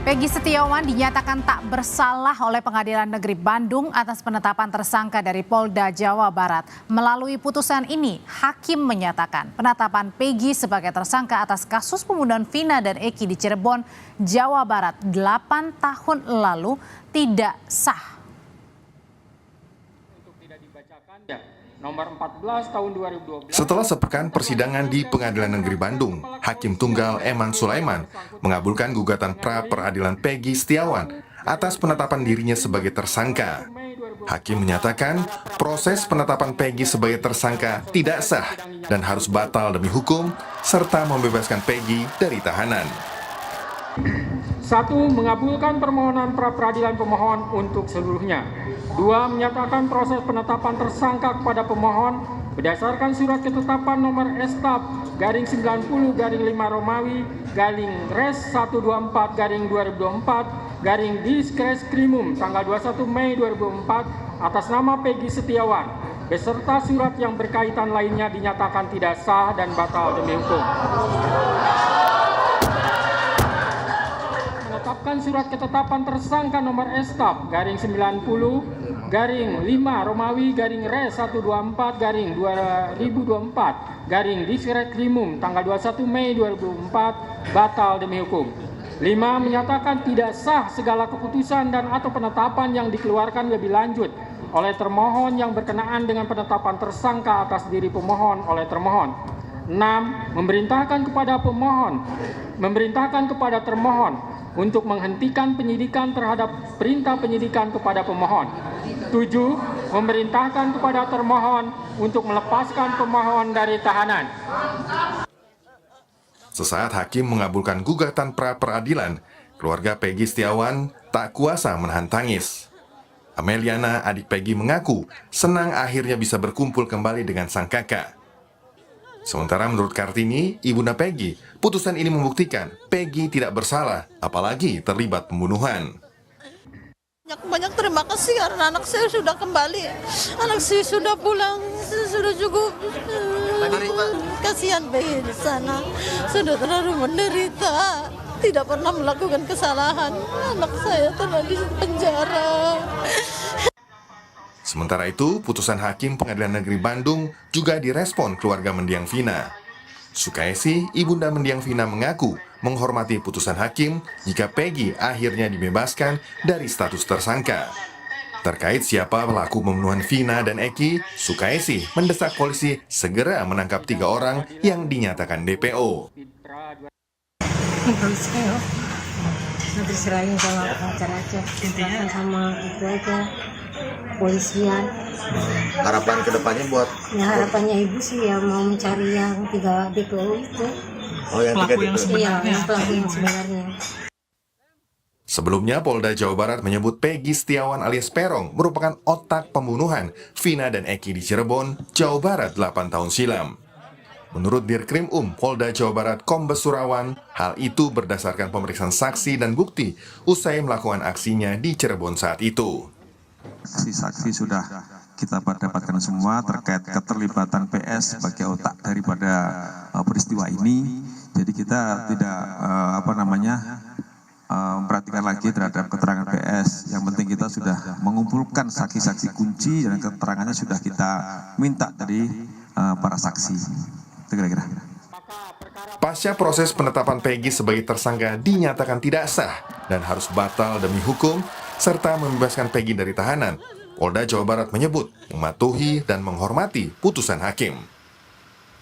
Peggy Setiawan dinyatakan tak bersalah oleh Pengadilan Negeri Bandung atas penetapan tersangka dari Polda Jawa Barat. Melalui putusan ini, hakim menyatakan penetapan Peggy sebagai tersangka atas kasus pembunuhan Vina dan Eki di Cirebon, Jawa Barat 8 tahun lalu tidak sah. Nomor 14 tahun 2012. Setelah sepekan persidangan di Pengadilan Negeri Bandung, Hakim Tunggal Eman Sulaiman mengabulkan gugatan pra-peradilan Peggy Setiawan atas penetapan dirinya sebagai tersangka. Hakim menyatakan proses penetapan Peggy sebagai tersangka tidak sah dan harus batal demi hukum, serta membebaskan Peggy dari tahanan. 1. Mengabulkan permohonan pra-peradilan pemohon untuk seluruhnya. 2. Menyatakan proses penetapan tersangka kepada pemohon berdasarkan surat ketetapan nomor S/90/5 Romawi /Res 124/2024 tanggal 21 Mei 2004 atas nama Peggy Setiawan beserta surat yang berkaitan lainnya dinyatakan tidak sah dan batal demi hukum. Menetapkan surat ketetapan tersangka nomor S/90/5 Romawi /Res 124/2024 tanggal 21 Mei 2004 batal demi hukum. 5. Menyatakan tidak sah segala keputusan dan atau penetapan yang dikeluarkan lebih lanjut oleh termohon yang berkenaan dengan penetapan tersangka atas diri pemohon oleh termohon. 6. Memerintahkan kepada termohon untuk menghentikan penyidikan terhadap perintah penyidikan kepada pemohon. 7. Memerintahkan kepada termohon untuk melepaskan pemohon dari tahanan. Sesaat hakim mengabulkan gugatan pra-peradilan, keluarga Peggy Setiawan tak kuasa menahan tangis. Ameliana, adik Peggy, mengaku senang akhirnya bisa berkumpul kembali dengan sang kakak. Sementara menurut Kartini, ibunda Peggy, putusan ini membuktikan Peggy tidak bersalah, apalagi terlibat pembunuhan. Banyak terima kasih karena anak saya sudah kembali, anak saya sudah pulang, sudah cukup. Kasihan Peggy di sana, sudah terlalu menderita, tidak pernah melakukan kesalahan. Anak saya telah di penjara. Sementara itu, putusan Hakim Pengadilan Negeri Bandung juga direspon keluarga mendiang Vina. Sukaisi, ibunda mendiang Vina, mengaku menghormati putusan hakim jika Peggy akhirnya dibebaskan dari status tersangka. Terkait siapa pelaku pembunuhan Vina dan Eki, Sukaisi mendesak polisi segera menangkap 3 orang yang dinyatakan DPO. Nanti serahin sama pacar aja, intinya sama itu aja, polisian. Harapan kedepannya buat? Ya, harapannya ibu sih ya mau mencari yang 3 DPO itu. Oh, yang 3 DPO? Iya, yang pelaku yang sebenarnya. Sebelumnya, Polda Jawa Barat menyebut Peggy Setiawan alias Perong merupakan otak pembunuhan Vina dan Eki di Cirebon, Jawa Barat 8 tahun silam. Menurut Dirkrim Polda Jawa Barat Kombes Surawan, hal itu berdasarkan pemeriksaan saksi dan bukti usai melakukan aksinya di Cirebon saat itu. Saksi sudah kita dapatkan semua terkait keterlibatan PS sebagai otak daripada peristiwa ini. Jadi kita tidak memperhatikan lagi terhadap keterangan PS. Yang penting kita sudah mengumpulkan saksi-saksi kunci dan keterangannya sudah kita minta dari para saksi. Itu kira-kira. Pasca proses penetapan Peggy sebagai tersangka dinyatakan tidak sah dan harus batal demi hukum, serta membebaskan Peggy dari tahanan, Polda Jawa Barat menyebut mematuhi dan menghormati putusan hakim.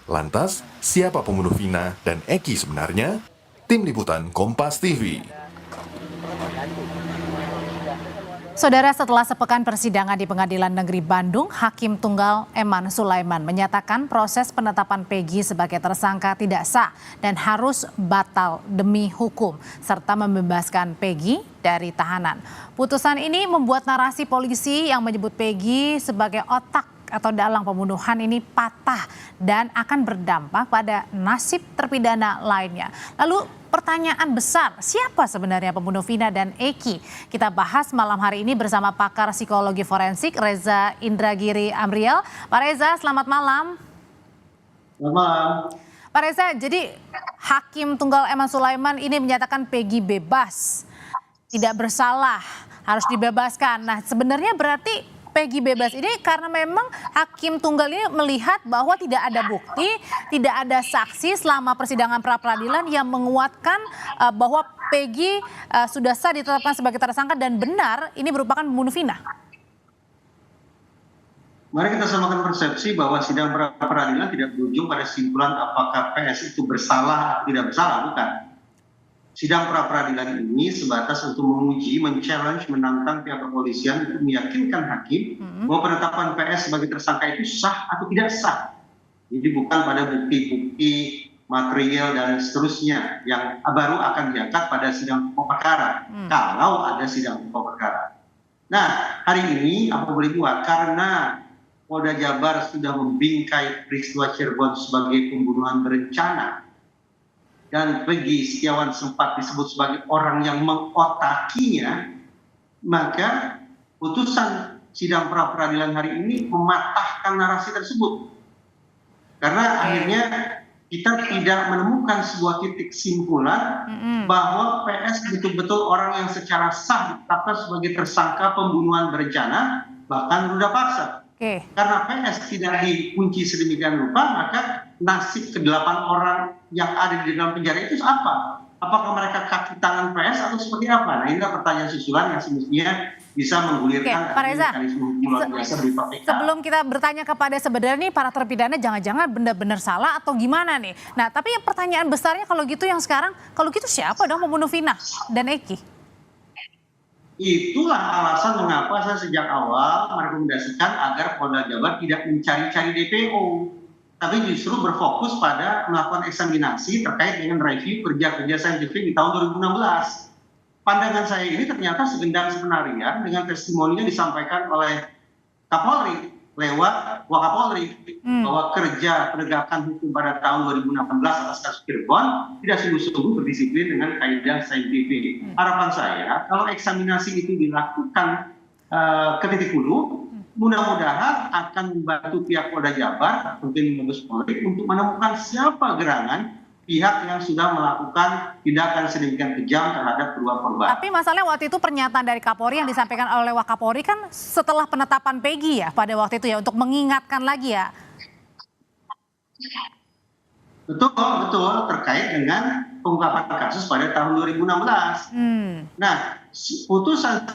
Lantas, siapa pembunuh Vina dan Eki sebenarnya? Tim Liputan Kompas TV. Saudara, setelah sepekan persidangan di Pengadilan Negeri Bandung, Hakim Tunggal Eman Sulaiman menyatakan proses penetapan Peggy sebagai tersangka tidak sah dan harus batal demi hukum, serta membebaskan Peggy dari tahanan. Putusan ini membuat narasi polisi yang menyebut Peggy sebagai otak atau dalang pembunuhan ini patah dan akan berdampak pada nasib terpidana lainnya. Lalu pertanyaan besar, siapa sebenarnya pembunuh Vina dan Eki? Kita bahas malam hari ini bersama pakar psikologi forensik Reza Indragiri Amriel. Pak Reza, selamat malam. Selamat malam. Pak Reza, jadi Hakim Tunggal Eman Sulaiman ini menyatakan Peggy bebas. tidak bersalah, harus dibebaskan. Nah, sebenarnya berarti Peggy bebas ini karena memang hakim tunggal ini melihat bahwa tidak ada bukti, tidak ada saksi selama persidangan pra-peradilan yang menguatkan bahwa Peggy sudah sah ditetapkan sebagai tersangka dan benar ini merupakan pembunuh Vina. Mari kita samakan persepsi bahwa sidang pra-peradilan tidak berujung pada kesimpulan apakah PS itu bersalah atau tidak bersalah, bukan. Sidang pra-peradilan ini sebatas untuk menguji, men-challenge, menantang pihak kepolisian untuk meyakinkan hakim bahwa penetapan PS sebagai tersangka itu sah atau tidak sah. Jadi bukan pada bukti-bukti material dan seterusnya yang baru akan diangkat pada sidang pokok perkara, kalau ada sidang pokok perkara. Nah, hari ini apa boleh buat, karena Polda Jabar sudah membingkai peristiwa Cirebon sebagai pembunuhan berencana, dan Peggy Setiawan sempat disebut sebagai orang yang mengotakinya, maka putusan sidang pra-peradilan hari ini mematahkan narasi tersebut. Karena akhirnya kita tidak menemukan sebuah titik simpulan bahwa PS betul-betul orang yang secara sah ditetapkan sebagai tersangka pembunuhan berencana, bahkan ruda paksa. Karena PS tidak dikunci sedemikian rupa, maka nasib ke-8 orang yang ada di dalam penjara itu apa? Apakah mereka kaki tangan PS atau seperti apa? Nah, ini pertanyaan susulan yang semestinya bisa menggulirkan mekanisme hukum luar biasa berupa PK. Sebelum kita bertanya kepada sebenarnya nih para terpidana jangan-jangan benar-benar salah atau gimana nih? Nah, tapi yang pertanyaan besarnya kalau gitu yang sekarang, kalau gitu siapa dong pembunuh Vina dan Eki? Itulah alasan mengapa saya sejak awal merekomendasikan agar Polda Jabar tidak mencari-cari DPO, tapi justru berfokus pada melakukan eksaminasi terkait dengan review kerja-kerja saintifik di tahun 2016. Pandangan saya ini ternyata segendang skenario dengan testimoni yang disampaikan oleh Kapolri lewat Wakapolri bahwa kerja penegakan hukum pada tahun 2016 atas kasus Cirebon tidak sungguh-sungguh berdisiplin dengan kaidah saintifik. Harapan saya kalau eksaminasi itu dilakukan ke titik hulu, mudah-mudahan akan membantu pihak Polda Jabar, mungkin Mabes Polri, untuk menemukan siapa gerangan pihak yang sudah melakukan tindakan sedemikian kejam terhadap kedua korban. Tapi masalahnya waktu itu pernyataan dari Kapolri yang disampaikan oleh Wakapolri kan setelah penetapan Peggy ya pada waktu itu ya, untuk mengingatkan lagi ya. Betul, terkait dengan pengungkapan kasus pada tahun 2016. Nah, putusan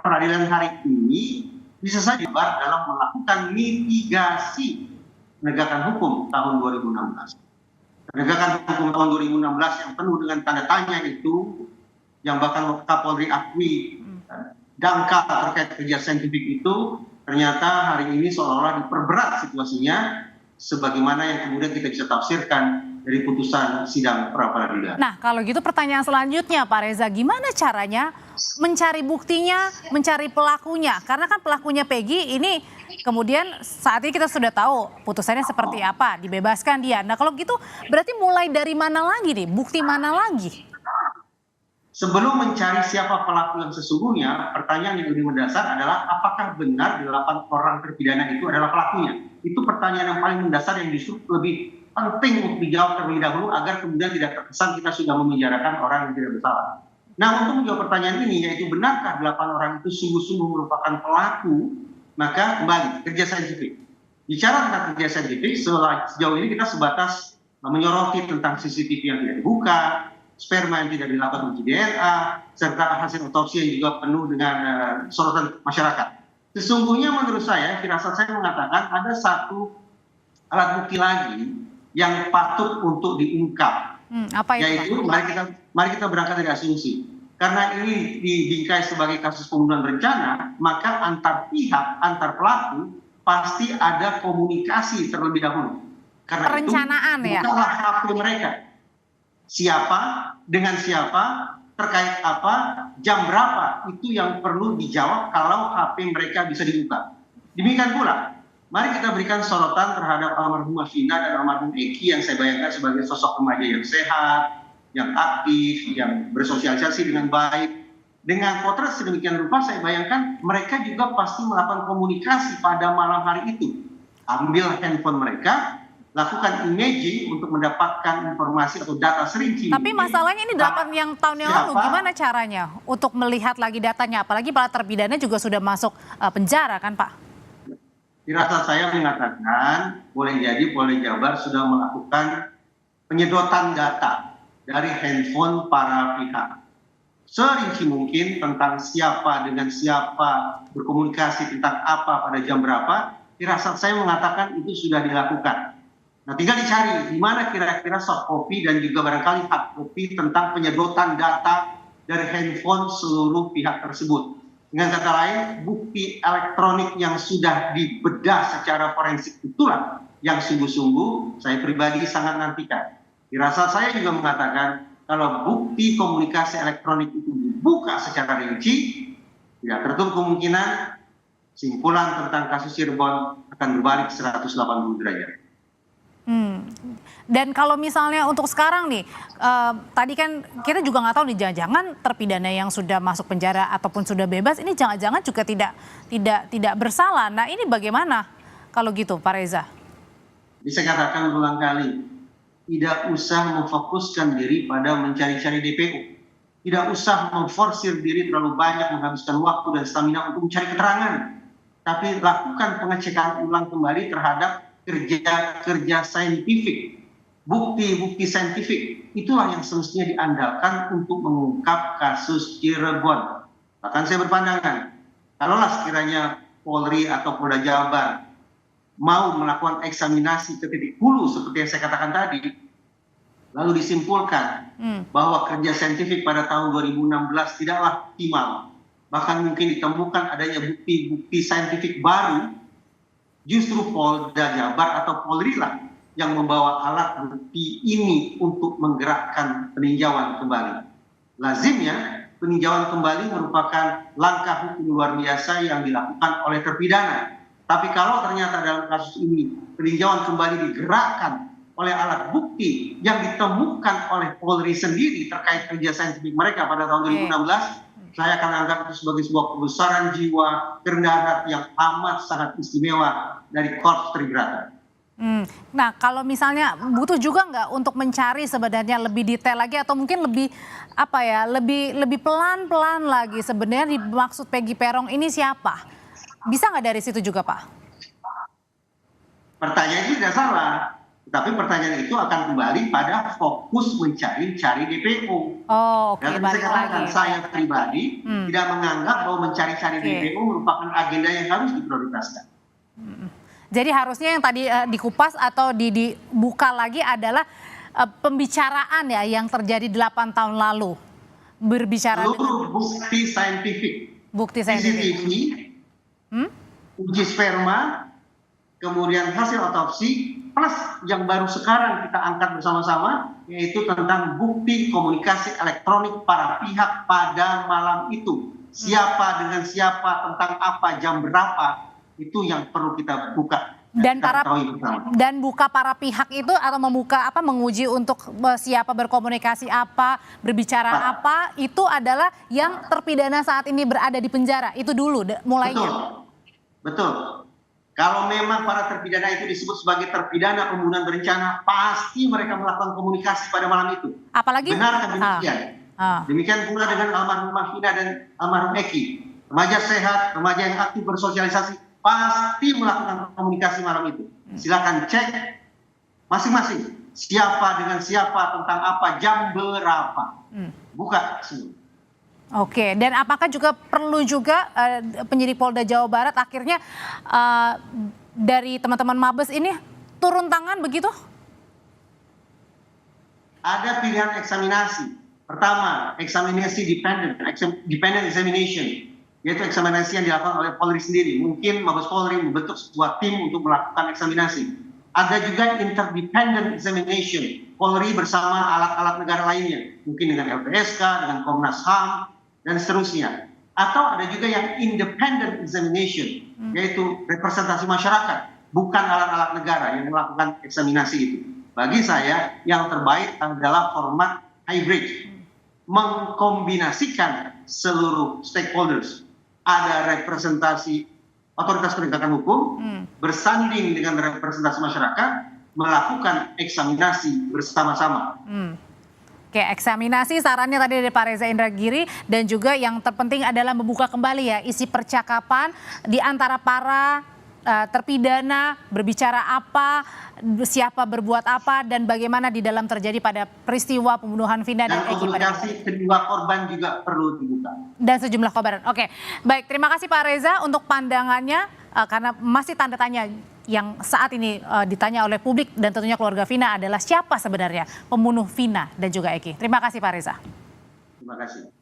peradilan hari ini bisa saja dalam melakukan mitigasi penegakan hukum tahun 2016. Penegakan hukum tahun 2016 yang penuh dengan tanda tanya itu, yang bahkan Kapolri akui dangkal terkait kerja saintifik itu, ternyata hari ini seolah-olah diperberat situasinya, sebagaimana yang kemudian kita bisa tafsirkan dari putusan sidang pra-peradilan. Nah, kalau gitu pertanyaan selanjutnya Pak Reza, gimana caranya mencari buktinya, mencari pelakunya? Karena kan pelakunya Peggy ini kemudian saat ini kita sudah tahu putusannya seperti apa, dibebaskan dia. Nah, kalau gitu berarti mulai dari mana lagi nih? Bukti mana lagi? Sebelum mencari siapa pelaku yang sesungguhnya, pertanyaan yang lebih mendasar adalah apakah benar 8 orang terpidana itu adalah pelakunya? Itu pertanyaan yang paling mendasar yang justru lebih penting untuk dijawab terlebih dahulu agar kemudian tidak terkesan kita sudah memenjarakan orang yang tidak bersalah. Nah, untuk menjawab pertanyaan ini, yaitu benarkah 8 orang itu sungguh-sungguh merupakan pelaku, maka kembali kerja saintifik. Bicara tentang kerja saintifik, sejauh ini kita sebatas menyoroti tentang CCTV yang tidak dibuka, sperma yang tidak dilakukan uji DNA, serta hasil otopsi yang juga penuh dengan sorotan masyarakat. Sesungguhnya menurut saya, firasat saya mengatakan ada satu alat bukti lagi yang patut untuk diungkap. Apa itu? Yaitu mari kita berangkat dari asumsi. Karena ini dibingkai sebagai kasus pembunuhan berencana, maka antar pihak, antar pelaku pasti ada komunikasi terlebih dahulu. Karena perencanaan itu ya. bukanlah HP mereka. Siapa, dengan siapa, terkait apa, jam berapa, itu yang perlu dijawab kalau HP mereka bisa dibuka. Demikian pula, mari kita berikan sorotan terhadap almarhumah Vina dan almarhum Eki yang saya bayangkan sebagai sosok remaja yang sehat, yang aktif, yang bersosialisasi dengan baik. Dengan potret sedemikian rupa, saya bayangkan mereka juga pasti melakukan komunikasi pada malam hari itu. Ambil handphone mereka, lakukan imaging untuk mendapatkan informasi atau data serinci. Tapi masalahnya ini 8 tahun yang lalu, gimana caranya untuk melihat lagi datanya? Apalagi para terpidana juga sudah masuk penjara kan Pak? Firasat saya mengatakan boleh jadi Polda Jabar sudah melakukan penyedotan data dari handphone para pihak. Serinci mungkin tentang siapa dengan siapa, berkomunikasi tentang apa pada jam berapa, firasat saya mengatakan itu sudah dilakukan. Nah, tinggal dicari di mana kira-kira soft copy dan juga barangkali hard copy tentang penyedotan data dari handphone seluruh pihak tersebut. Dengan kata lain, bukti elektronik yang sudah dibedah secara forensik itulah yang sungguh-sungguh saya pribadi sangat nantikan. Firasat saya juga mengatakan kalau bukti komunikasi elektronik itu dibuka secara rinci, tidak tertutup kemungkinan simpulan tentang kasus Cirebon akan berbalik 180 derajat. Dan kalau misalnya untuk sekarang nih, tadi kan kita juga nggak tahu nih jangan-jangan terpidana yang sudah masuk penjara ataupun sudah bebas ini jangan-jangan juga tidak bersalah. Nah ini bagaimana kalau gitu Pak Reza? Bisa katakan berulang kali, tidak usah memfokuskan diri pada mencari-cari DPO. Tidak usah memforsir diri terlalu banyak menghabiskan waktu dan stamina untuk mencari keterangan. Tapi lakukan pengecekan ulang kembali terhadap kerja saintifik, bukti-bukti saintifik. Itulah yang semestinya diandalkan untuk mengungkap kasus Cirebon. Bahkan saya berpandangan, kalaulah sekiranya Polri atau Polda Jabar mau melakukan eksaminasi ke titik hulu seperti yang saya katakan tadi, lalu disimpulkan bahwa kerja saintifik pada tahun 2016 tidaklah optimal, bahkan mungkin ditemukan adanya bukti-bukti saintifik baru, justru Polda Jabar atau Polri lah yang membawa alat bukti ini untuk menggerakkan peninjauan kembali. Lazimnya peninjauan kembali merupakan langkah hukum luar biasa yang dilakukan oleh terpidana. Tapi kalau ternyata dalam kasus ini peninjauan kembali digerakkan oleh alat bukti yang ditemukan oleh Polri sendiri terkait kerja saintifik mereka pada tahun 2016, saya akan anggap itu sebagai sebuah kebesaran jiwa, kerendahan hati yang amat sangat istimewa dari Korps Tribrata. Nah kalau misalnya butuh juga nggak untuk mencari sebenarnya lebih detail lagi atau mungkin lebih lebih pelan-pelan lagi sebenarnya dimaksud Peggy Peron ini siapa? Bisa nggak dari situ juga Pak? Pertanyaan itu tidak salah. Tapi pertanyaan itu akan kembali pada fokus mencari-cari DPO. Oh, oke, Dan balik lagi. Saya pribadi tidak menganggap bahwa mencari-cari DPO merupakan agenda yang harus diprioritaskan. Jadi harusnya yang tadi dikupas atau dibuka lagi adalah pembicaraan ya yang terjadi 8 tahun lalu. Berbicara seluruh bukti saintifik. Bukti saintifik. CCTV, uji sperma, kemudian hasil otopsi, plus yang baru sekarang kita angkat bersama-sama, yaitu tentang bukti komunikasi elektronik para pihak pada malam itu. Siapa dengan siapa, tentang apa, jam berapa, itu yang perlu kita buka. Dan buka para pihak itu atau membuka menguji untuk siapa berkomunikasi apa, berbicara apa, itu adalah yang terpidana saat ini berada di penjara. Itu dulu mulainya. Betul. Kalau memang para terpidana itu disebut sebagai terpidana pembunuhan berencana, pasti mereka melakukan komunikasi pada malam itu. Apalagi benar demikian. Demikian pula dengan almarhumah Vina dan almarhum Eki. Remaja sehat, remaja yang aktif bersosialisasi, pasti melakukan komunikasi malam itu. Silakan cek masing-masing. Siapa dengan siapa, tentang apa, jam berapa. Buka semua. Oke, dan apakah juga perlu juga penyidik Polda Jawa Barat akhirnya dari teman-teman Mabes ini turun tangan begitu? Ada pilihan eksaminasi. Pertama, eksaminasi dependent examination, yaitu eksaminasi yang dilakukan oleh Polri sendiri. Mungkin Mabes Polri membentuk sebuah tim untuk melakukan eksaminasi. Ada juga interdependent examination, Polri bersama alat-alat negara lainnya, mungkin dengan LPSK, dengan Komnas HAM, dan seterusnya. Atau ada juga yang independent examination, yaitu representasi masyarakat, bukan alat-alat negara yang melakukan eksaminasi itu. Bagi saya yang terbaik adalah format hybrid, mengkombinasikan seluruh stakeholders. Ada representasi otoritas penegakan hukum bersanding dengan representasi masyarakat, melakukan eksaminasi bersama-sama. Oke, eksaminasi sarannya tadi dari Pak Reza Indragiri, dan juga yang terpenting adalah membuka kembali ya isi percakapan di antara para terpidana, berbicara apa, siapa berbuat apa, dan bagaimana di dalam terjadi pada peristiwa pembunuhan Vina dan Eki. Komunikasi kedua korban juga perlu dibuka. Dan sejumlah korban. Oke, baik, terima kasih Pak Reza untuk pandangannya, karena masih tanda tanya yang saat ini ditanya oleh publik dan tentunya keluarga Vina adalah siapa sebenarnya pembunuh Vina dan juga Eki. Terima kasih Pak Reza. Terima kasih.